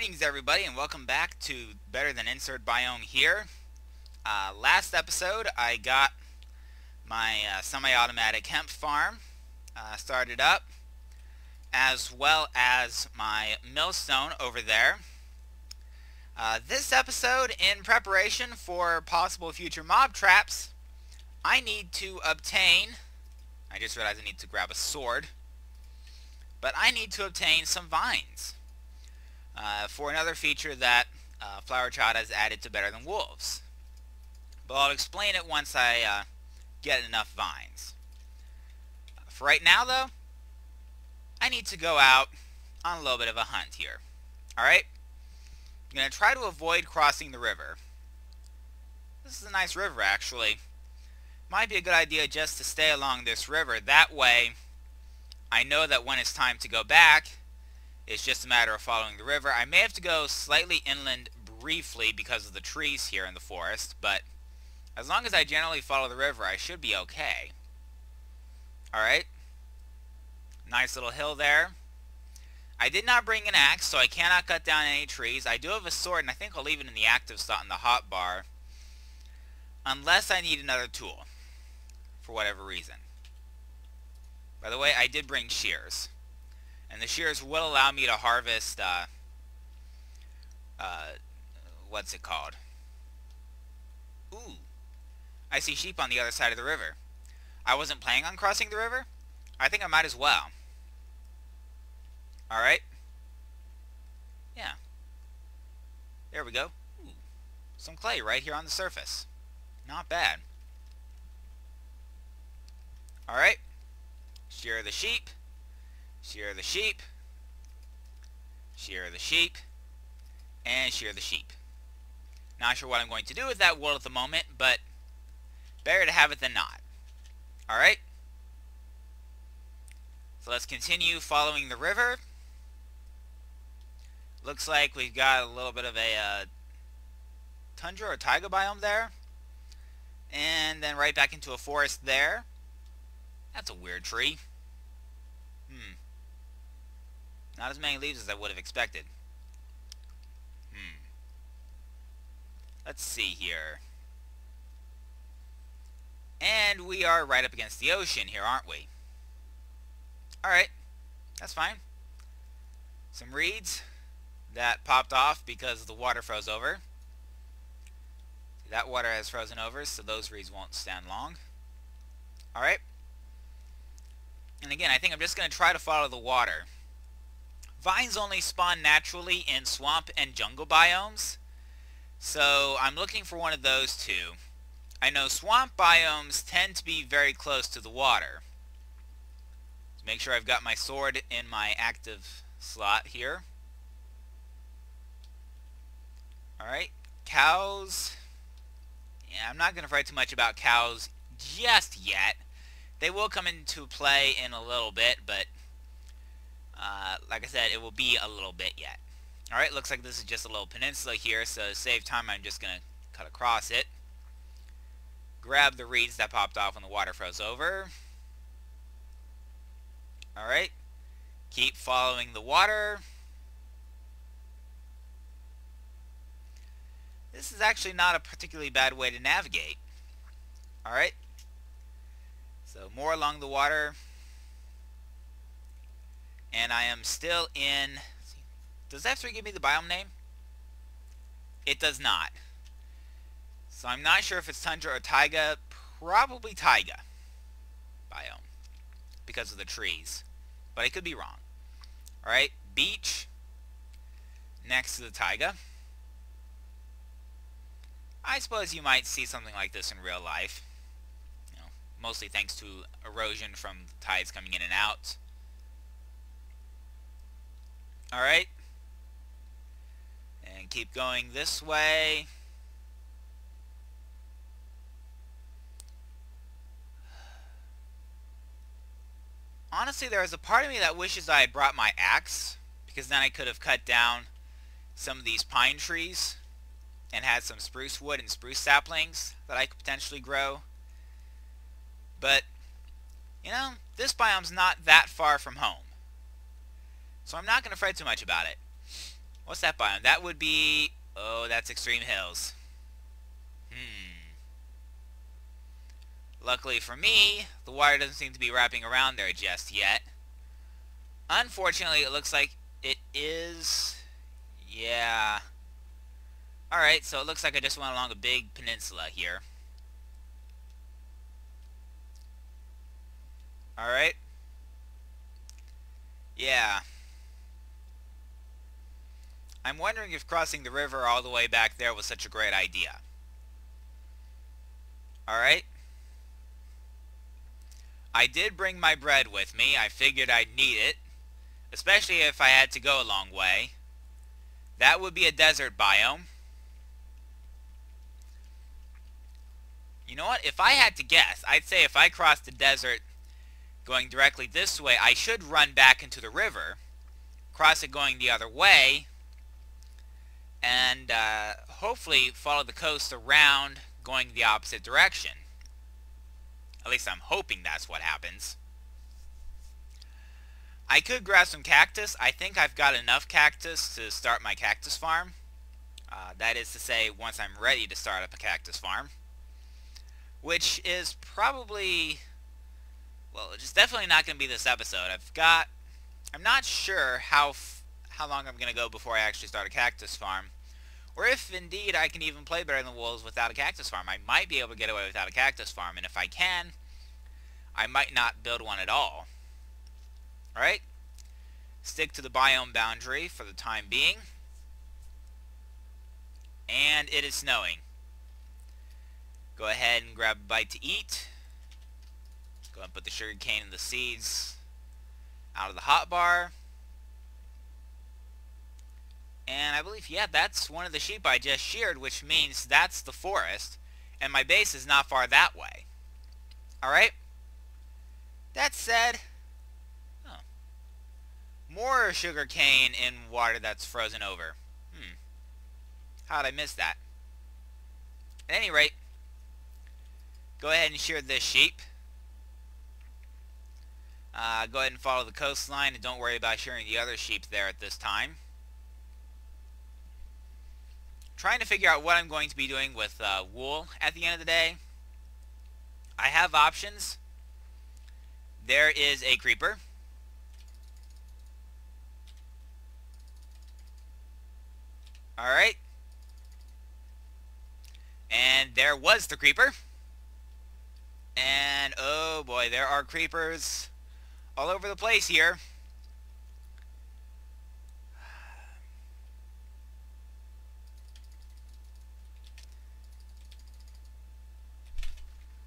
Greetings everybody and welcome back to Better Than Insert Biome here. Last episode I got my semi-automatic hemp farm started up, as well as my millstone over there. This episode, in preparation for possible future mob traps, I need to obtain, I just realized I need to grab a sword, but I need to obtain some vines. For another feature that Flower Child has added to Better Than Wolves. But I'll explain it once I get enough vines. For right now, though, I need to go out on a little bit of a hunt here. Alright? I'm going to try to avoid crossing the river. This is a nice river, actually. Might be a good idea just to stay along this river. That way, I know that when it's time to go back, it's just a matter of following the river. I may have to go slightly inland briefly because of the trees here in the forest, but as long as I generally follow the river, I should be okay. Alright. Nice little hill there. I did not bring an axe, so I cannot cut down any trees. I do have a sword, and I think I'll leave it in the active slot in the hotbar, unless I need another tool, for whatever reason. By the way, I did bring shears. And the shears will allow me to harvest, what's it called? Ooh. I see sheep on the other side of the river. I wasn't planning on crossing the river. I think I might as well. Alright. Yeah. There we go. Ooh. Some clay right here on the surface. Not bad. Alright. Shear the sheep. Shear the sheep, shear the sheep, and shear the sheep. Not sure what I'm going to do with that wool at the moment, but better to have it than not. Alright? So let's continue following the river. Looks like we've got a little bit of a tundra or taiga biome there. And then right back into a forest there. That's a weird tree. Not as many leaves as I would have expected. Let's see here. And we are right up against the ocean here, aren't we? Alright. That's fine. Some reeds that popped off because the water froze over. That water has frozen over, so those reeds won't stand long. Alright. And again, I think I'm just going to try to follow the water. Vines only spawn naturally in swamp and jungle biomes, so I'm looking for one of those two. I know swamp biomes tend to be very close to the water. So make sure I've got my sword in my active slot here. Alright, cows. Yeah, I'm not going to fret too much about cows just yet. They will come into play in a little bit, but like I said, it will be a little bit yet. Alright, looks like this is just a little peninsula here, so to save time, I'm just going to cut across it. Grab the reeds that popped off when the water froze over. Alright. Keep following the water. This is actually not a particularly bad way to navigate. Alright. So, more along the water. And I am still in... Does F3 give me the biome name? It does not. So I'm not sure if it's tundra or taiga. Probably taiga biome, because of the trees. But I could be wrong. Alright, beach next to the taiga. I suppose you might see something like this in real life. You know, mostly thanks to erosion from the tides coming in and out. Alright. And keep going this way. Honestly, there is a part of me that wishes I had brought my axe, because then I could have cut down some of these pine trees and had some spruce wood and spruce saplings that I could potentially grow. But, you know, this biome's not that far from home. So I'm not going to fret too much about it. What's that biome? That would be... Oh, that's extreme hills. Luckily for me, the water doesn't seem to be wrapping around there just yet. Unfortunately, it looks like it is... Yeah. Alright, so it looks like I just went along a big peninsula here. Alright. Yeah. I'm wondering if crossing the river all the way back there was such a great idea. Alright. I did bring my bread with me. I figured I'd need it. Especially if I had to go a long way. That would be a desert biome. You know what? If I had to guess, I'd say if I crossed the desert going directly this way, I should run back into the river, cross it going the other way, and hopefully follow the coast around going the opposite direction. At least I'm hoping that's what happens. I could grab some cactus. I think I've got enough cactus to start my cactus farm. That is to say, once I'm ready to start up a cactus farm. Which is probably... Well, it's definitely not going to be this episode. I'm not sure how long I'm going to go before I actually start a cactus farm. Or if, indeed, I can even play Better Than Wolves without a cactus farm. I might be able to get away without a cactus farm. And if I can, I might not build one at all. Alright? Stick to the biome boundary for the time being. And it is snowing. Go ahead and grab a bite to eat. Go ahead and put the sugar cane and the seeds out of the hotbar. And I believe, yeah, that's one of the sheep I just sheared, which means that's the forest. And my base is not far that way. Alright? That said... Oh. More sugar cane in water that's frozen over. How'd I miss that? At any rate, go ahead and shear this sheep. Go ahead and follow the coastline and don't worry about shearing the other sheep there at this time. Trying to figure out what I'm going to be doing with wool at the end of the day. I have options. There is a creeper. Alright. And there was the creeper. And oh boy, there are creepers all over the place here.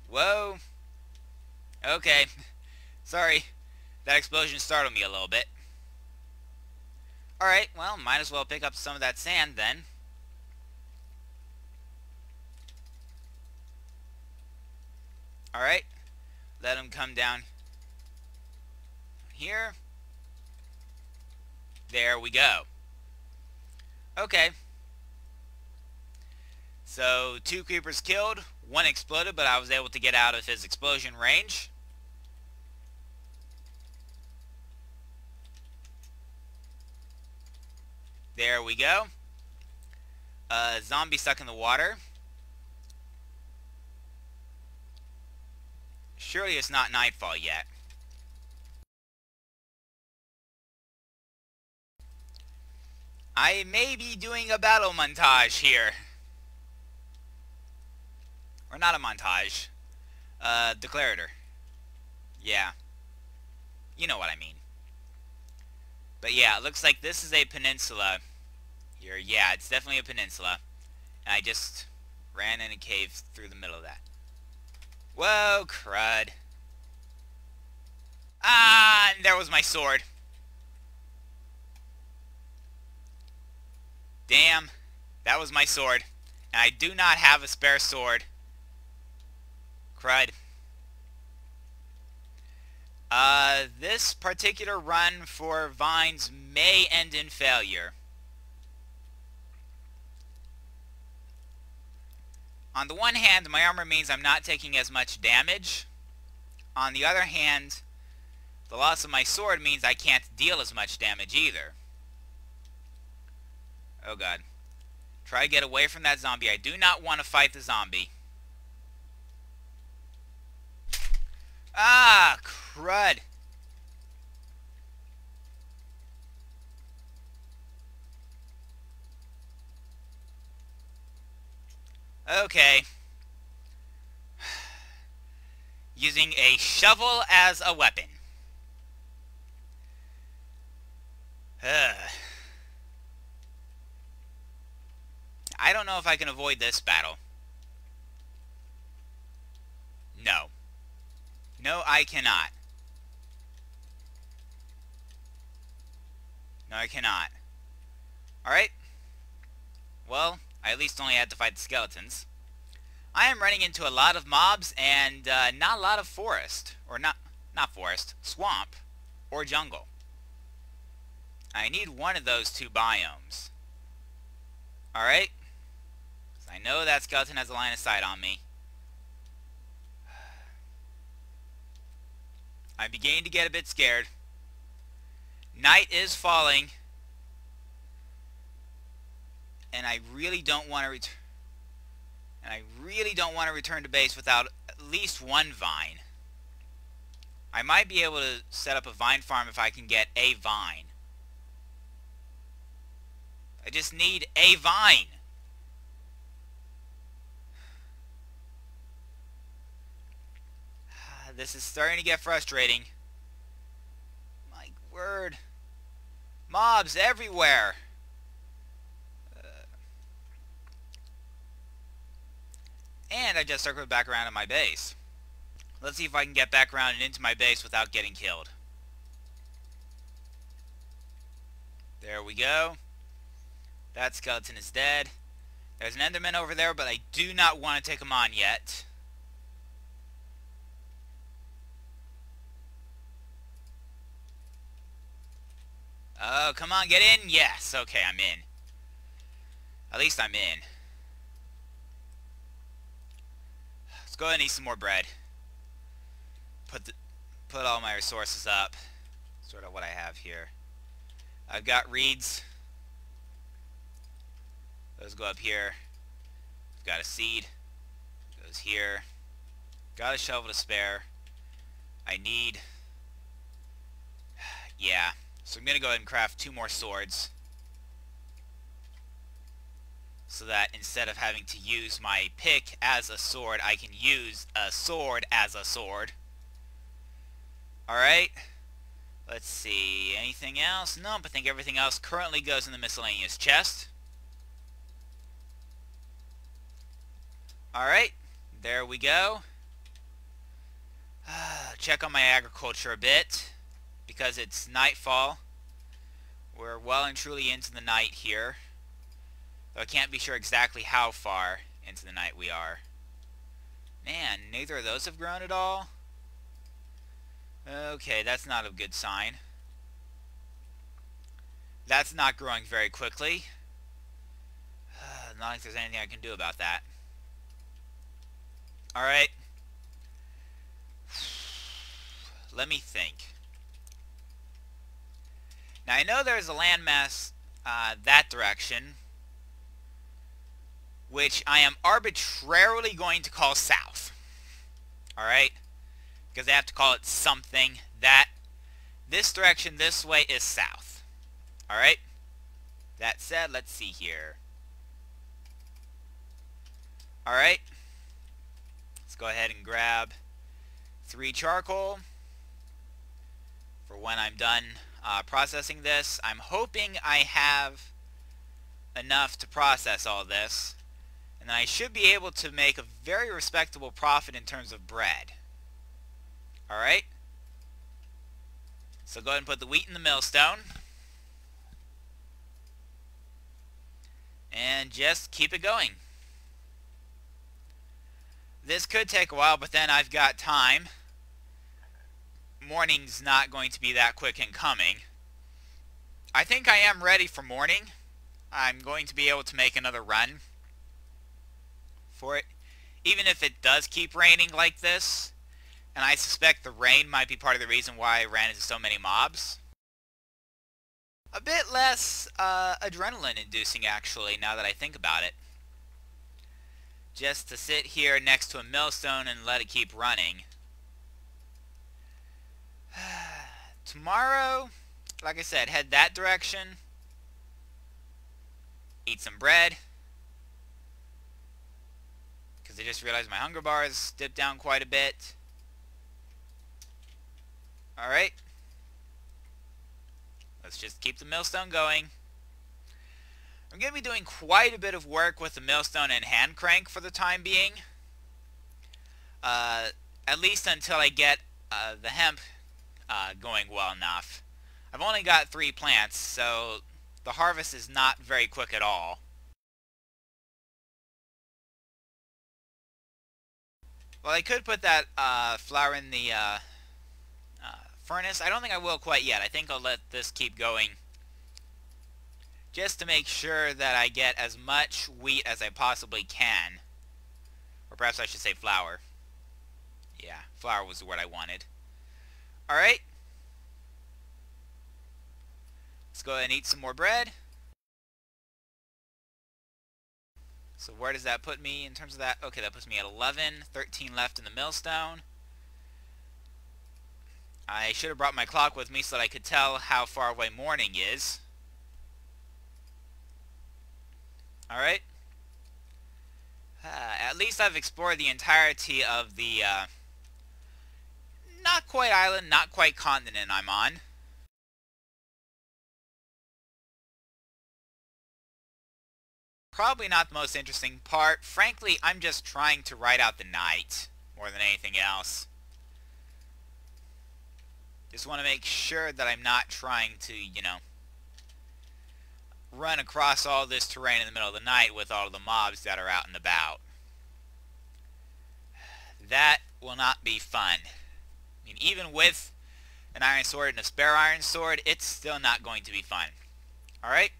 Whoa. Okay. Sorry. That explosion startled me a little bit. Alright, well, might as well pick up some of that sand then. Alright. Let them come down here. There we go. Okay. So, 2 creepers killed. 1 exploded, but I was able to get out of his explosion range. There we go. Zombie stuck in the water. Surely it's not nightfall yet. I may be doing a battle montage here. Or not a montage. Declarator. Yeah. You know what I mean. But yeah, it looks like this is a peninsula here. Yeah, it's definitely a peninsula. And I just ran in a cave through the middle of that. Whoa, crud. Ah, and there was my sword. Damn, that was my sword. And I do not have a spare sword. Crud. This particular run for vines may end in failure. On the one hand, my armor means I'm not taking as much damage. On the other hand, the loss of my sword means I can't deal as much damage either. Oh god. Try to get away from that zombie. I do not want to fight the zombie. Ah, crud. Okay. Using a shovel as a weapon. I don't know if I can avoid this battle. No. No, I cannot. No, I cannot. Alright. Well, I at least only had to fight the skeletons. I am running into a lot of mobs and not a lot of forest. Or not forest. Swamp. Or jungle. I need one of those two biomes. Alright. I know that skeleton has a line of sight on me. I'm beginning to get a bit scared. Night is falling. And I really don't want to return to base without at least one vine. I might be able to set up a vine farm if I can get a vine. I just need a vine. This is starting to get frustrating. My word. Mobs everywhere. And I just circled back around to my base. Let's see if I can get back around and into my base without getting killed. There we go. That skeleton is dead. There's an Enderman over there, but I do not want to take him on yet. Oh, come on, get in. Yes, okay, I'm in. At least I'm in. Let's go ahead and eat some more bread. Put all my resources up. Sort of what I have here. I've got reeds. Those go up here. I've got a seed. Goes here. Got a shovel to spare. I need... Yeah. So I'm going to go ahead and craft 2 more swords. So that instead of having to use my pick as a sword, I can use a sword as a sword. Alright. Let's see. Anything else? Nope. I think everything else currently goes in the miscellaneous chest. Alright. There we go. Check on my agriculture a bit. Because it's nightfall. We're well and truly into the night here. Though I can't be sure exactly how far into the night we are. Man, neither of those have grown at all. Okay, that's not a good sign. That's not growing very quickly. Not like there's anything I can do about that. Alright. Let me think. Now I know there's a landmass that direction, which I am arbitrarily going to call south. Alright? Because I have to call it something. That this direction this way is south. Alright? That said, let's see here. Alright. Let's go ahead and grab 3 charcoal for when I'm done processing this. I'm hoping I have enough to process all this, and then I should be able to make a very respectable profit in terms of bread. Alright? So go ahead and put the wheat in the millstone. And just keep it going. This could take a while, but then I've got time. Morning's not going to be that quick in coming. I think I am ready for morning. I'm going to be able to make another run for it. Even if it does keep raining like this. And I suspect the rain might be part of the reason why I ran into so many mobs. a bit less adrenaline inducing, actually, now that I think about it. Just to sit here next to a millstone and let it keep running. Tomorrow, like I said, head that direction. Eat some bread. Because I just realized my hunger bar has dipped down quite a bit. Alright. Let's just keep the millstone going. I'm going to be doing quite a bit of work with the millstone and hand crank for the time being. At least until I get the hemp going well enough. I've only got 3 plants, so the harvest is not very quick at all. Well, I could put that flour in the furnace. I don't think I will quite yet. I think I'll let this keep going just to make sure that I get as much wheat as I possibly can. Or perhaps I should say flour. Yeah, flour was the word I wanted. Alright. Let's go ahead and eat some more bread. So where does that put me in terms of that? Okay, that puts me at 11. 13 left in the millstone. I should have brought my clock with me so that I could tell how far away morning is. Alright. At least I've explored the entirety of the not quite island, not quite continent I'm on. Probably not the most interesting part. Frankly, I'm just trying to ride out the night more than anything else. Just want to make sure that I'm not trying to, you know, run across all this terrain in the middle of the night with all of the mobs that are out and about. That will not be fun. I mean, even with an iron sword and a spare iron sword, it's still not going to be fun. Alright?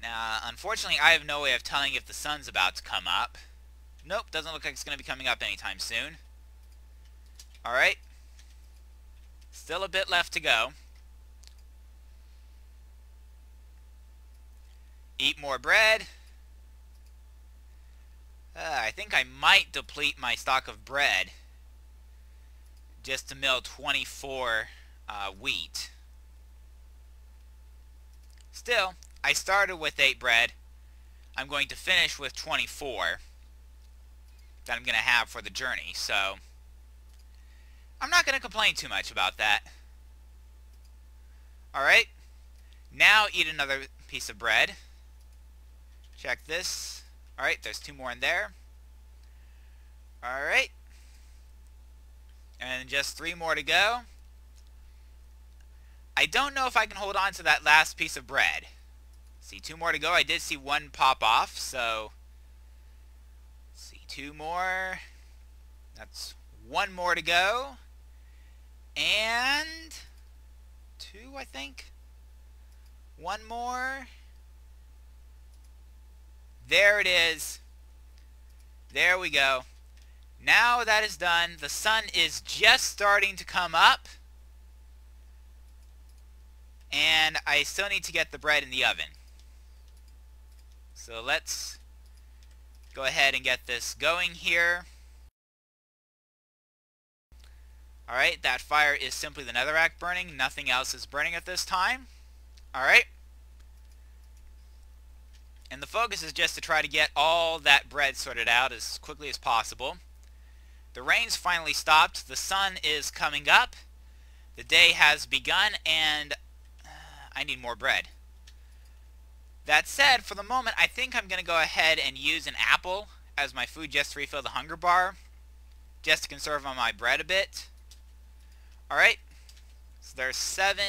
Now, unfortunately, I have no way of telling if the sun's about to come up. Nope, doesn't look like it's going to be coming up anytime soon. Alright. Still a bit left to go. Eat more bread. I think I might deplete my stock of bread just to mill 24 wheat. Still, I started with 8 bread. I'm going to finish with 24 that I'm going to have for the journey, so I'm not going to complain too much about that. Alright, now eat another piece of bread. Check this. Alright, there's 2 more in there. Alright. And just 3 more to go. I don't know if I can hold on to that last piece of bread. See, 2 more to go. I did see 1 pop off, so let's see, 2 more. That's 1 more to go. And 2, I think. 1 more. There it is. There we go. Now that is done. The sun is just starting to come up. And I still need to get the bread in the oven. So let's go ahead and get this going here. Alright, that fire is simply the netherrack burning. Nothing else is burning at this time. Alright. And the focus is just to try to get all that bread sorted out as quickly as possible. The rain's finally stopped. The sun is coming up. The day has begun, and I need more bread. That said, for the moment, I think I'm going to go ahead and use an apple as my food just to refill the hunger bar, just to conserve on my bread a bit. Alright, so there's 7.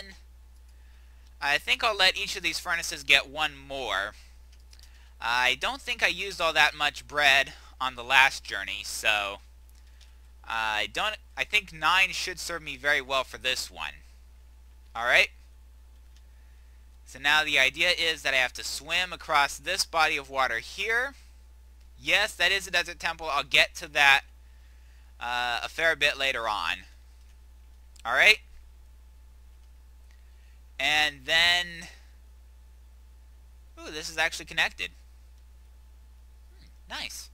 I think I'll let each of these furnaces get 1 more. I don't think I used all that much bread on the last journey, so I think 9 should serve me very well for this one. Alright. So now the idea is that I have to swim across this body of water here. Yes, that is a desert temple. I'll get to that a fair bit later on. Alright. And then... Ooh, this is actually connected. Nice.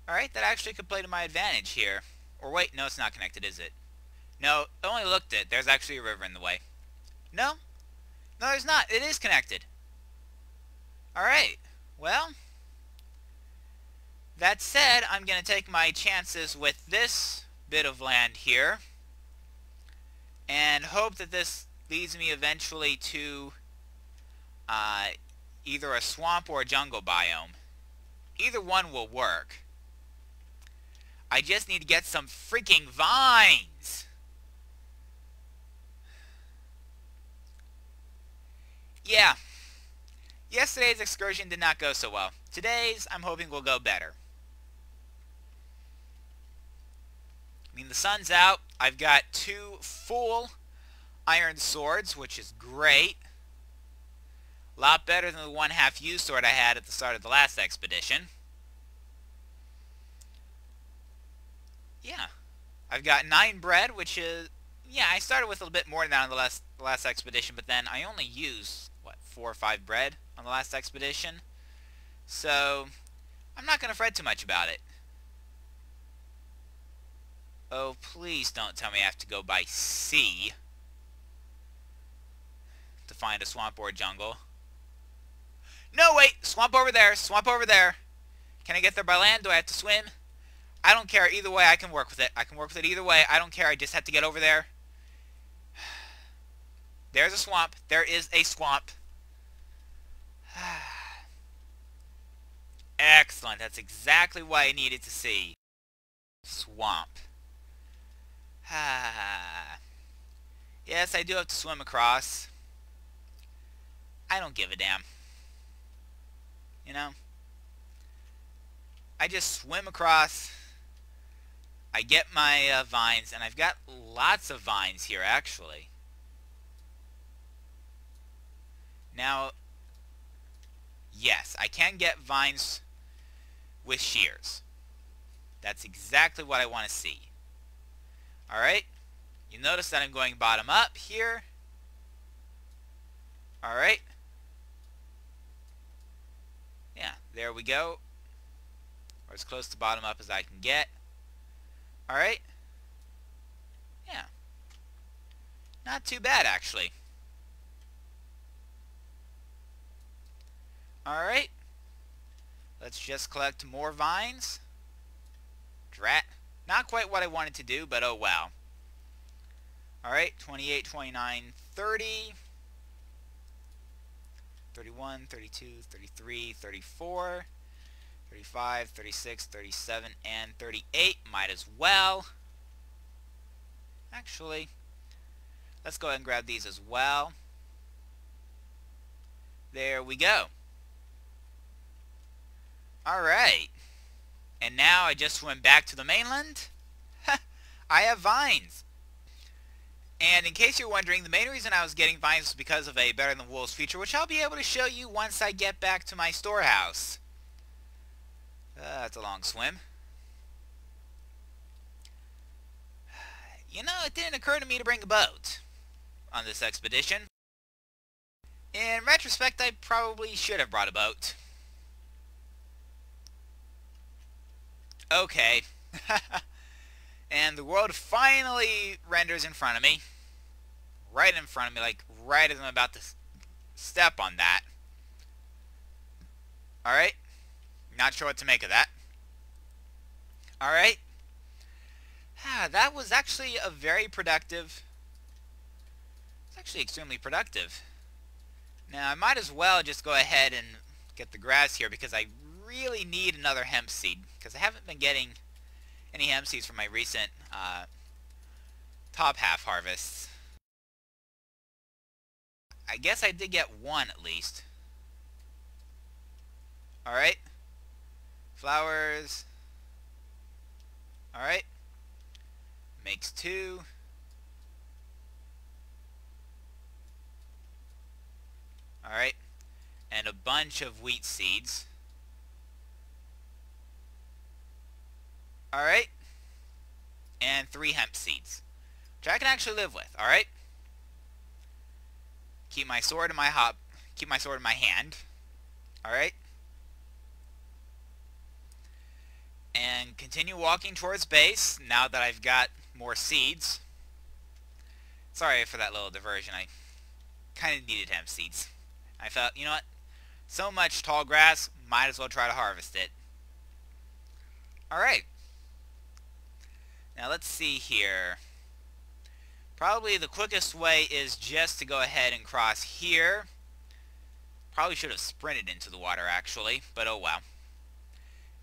Alright, that actually could play to my advantage here. Or wait, no, it's not connected, is it? No, I only looked at it. There's actually a river in the way. No? No, there's not. It is connected. Alright. Well, that said, I'm going to take my chances with this bit of land here and hope that this leads me eventually to either a swamp or a jungle biome. Either one will work. I just need to get some freaking vines. Yeah. Yesterday's excursion did not go so well. Today's, I'm hoping, will go better. I mean, the sun's out. I've got 2 full iron swords, which is great. A lot better than the 1/2 used sword I had at the start of the last expedition. Yeah. I've got 9 bread, which is... Yeah, I started with a little bit more than that on the last expedition, but then I only used, what, 4 or 5 bread on the last expedition. So, I'm not going to fret too much about it. Oh, please don't tell me I have to go by sea to find a swamp or a jungle. No, wait! Swamp over there! Swamp over there! Can I get there by land? Do I have to swim? I don't care. Either way, I can work with it. I can work with it either way. I don't care. I just have to get over there. There's a swamp. There is a swamp. Excellent. That's exactly what I needed to see. Swamp. Yes, I do have to swim across. I don't give a damn. You know? I just swim across. I get my vines, and I've got lots of vines here, actually. Now, yes, I can get vines with shears. That's exactly what I want to see. Alright, you notice that I'm going bottom up here. Alright. Yeah, there we go. Or as close to bottom up as I can get. Alright. Yeah. Not too bad, actually. Alright. Let's just collect more vines. Drat. Not quite what I wanted to do, but oh well. Alright, 28, 29, 30. 31, 32, 33, 34, 35, 36, 37, and 38. Might as well. Actually, let's go ahead and grab these as well. There we go. Alright. And now I just swim back to the mainland. I have vines. And in case you're wondering, the main reason I was getting vines was because of a Better Than Wolves feature, which I'll be able to show you once I get back to my storehouse. That's a long swim. You know, it didn't occur to me to bring a boat on this expedition. In retrospect, I probably should have brought a boat. Okay. And the world finally renders in front of me. Right in front of me, like right as I'm about to step on that. Alright. Not sure what to make of that. Alright. That was actually a very productive... It's actually extremely productive. Now, I might as well just go ahead and get the grass here because I really need another hemp seed. Because I haven't been getting any hemp seeds from my recent top half harvests. I guess I did get one at least. Alright. Flowers. Alright. Makes 2. Alright. And a bunch of wheat seeds. Alright. And 3 hemp seeds. Which I can actually live with, alright? Keep my sword in my hand. Alright. And continue walking towards base now that I've got more seeds. Sorry for that little diversion. I kind of needed to have seeds. I felt, you know what? So much tall grass, might as well try to harvest it. Alright. Now let's see here. Probably the quickest way is just to go ahead and cross here. Probably should have sprinted into the water actually, but oh well.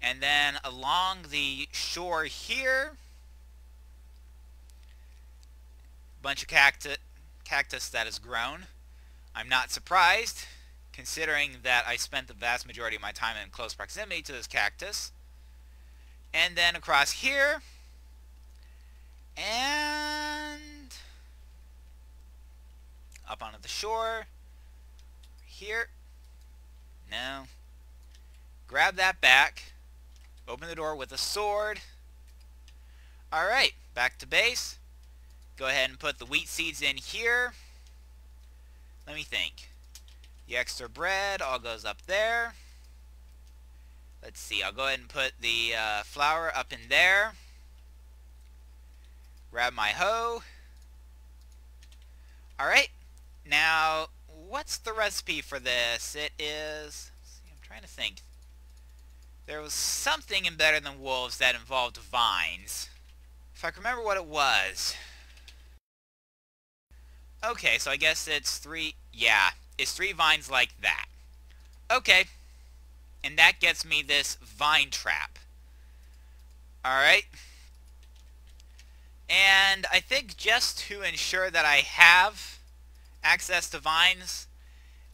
And then along the shore here, bunch of cactus that has grown. I'm not surprised, considering that I spent the vast majority of my time in close proximity to this cactus. And then across here, and up onto the shore, here, no, grab that back. Open the door with a sword. Alright, back to base. Go ahead and put the wheat seeds in here. Let me think. The extra bread all goes up there. Let's see, I'll go ahead and put the flour up in there. Grab my hoe. Alright, now what's the recipe for this? It is, let's see, I'm trying to think. There was something in Better Than Wolves that involved vines. If I can remember what it was. Okay, so I guess it's it's 3 vines like that. Okay. And that gets me this vine trap. Alright. And I think just to ensure that I have access to vines,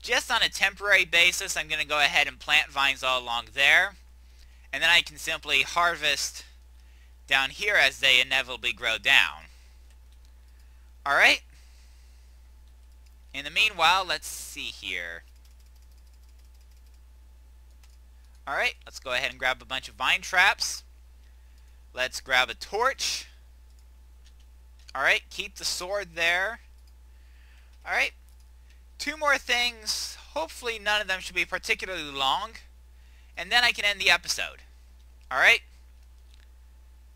just on a temporary basis, I'm going to go ahead and plant vines all along there. And then I can simply harvest down here as they inevitably grow down. Alright. In the meanwhile, let's see here. Alright, let's go ahead and grab a bunch of vine traps. Let's grab a torch. Alright, keep the sword there. Alright. 2 more things. Hopefully none of them should be particularly long. And then I can end the episode. Alright?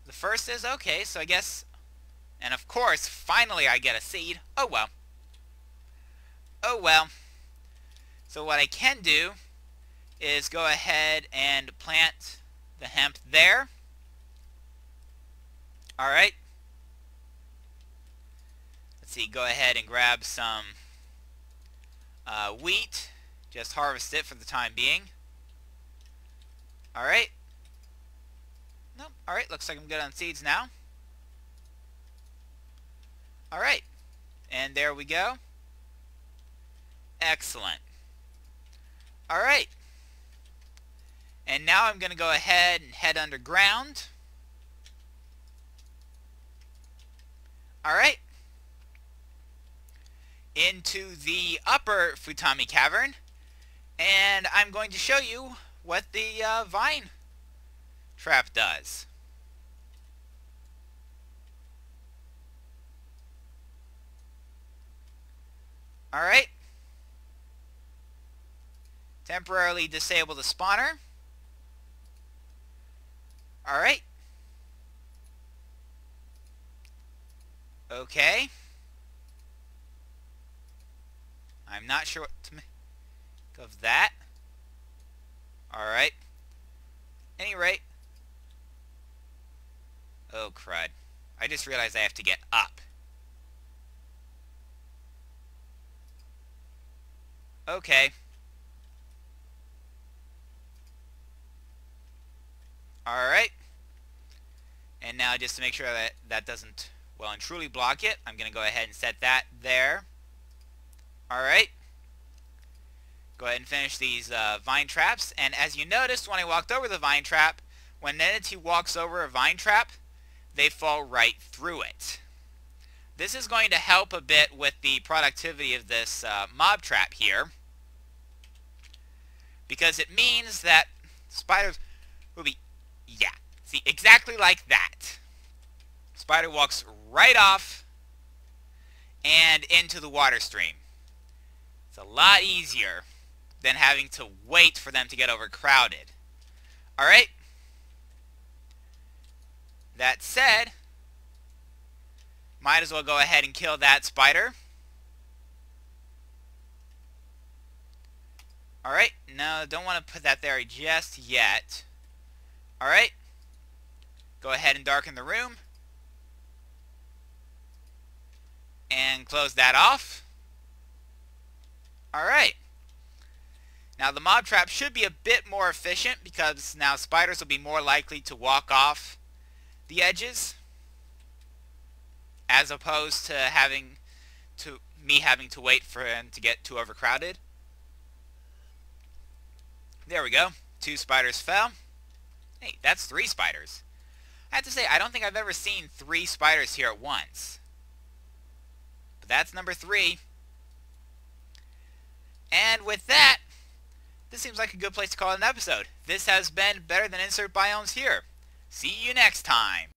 The first is, okay, so I guess... And of course, finally I get a seed. Oh well. Oh well. So what I can do is go ahead and plant the hemp there. Alright. Let's see, go ahead and grab some wheat. Just harvest it for the time being. Alright. Nope. Alright, looks like I'm good on seeds now. Alright. And there we go. Excellent. Alright. And now I'm going to go ahead and head underground. Alright. Into the upper Futami Cavern. And I'm going to show you what the vine trap does. Alright. Temporarily disable the spawner. Alright. Okay. I'm not sure what to make of that. Alright. Any rate. Oh, crud. I just realized I have to get up. Okay. Alright. And now just to make sure that that doesn't well and truly block it, I'm going to go ahead and set that there. Alright. Go ahead and finish these vine traps. And as you noticed when I walked over the vine trap, when an entity walks over a vine trap, they fall right through it. This is going to help a bit with the productivity of this mob trap here, because it means that spiders will be, see, exactly like that. Spider walks right off and into the water stream. It's a lot easier than having to wait for them to get overcrowded. Alright? That said, might as well go ahead and kill that spider. Alright, no, don't want to put that there just yet. Alright, go ahead and darken the room. And close that off. Alright. Now the mob trap should be a bit more efficient because now spiders will be more likely to walk off the edges as opposed to me having to wait for them to get too overcrowded. There we go. 2 spiders fell. Hey, that's 3 spiders. I have to say, I don't think I've ever seen 3 spiders here at once. But that's number 3. And with that, this seems like a good place to call it an episode. This has been Better Than Insert Biomes here. See you next time.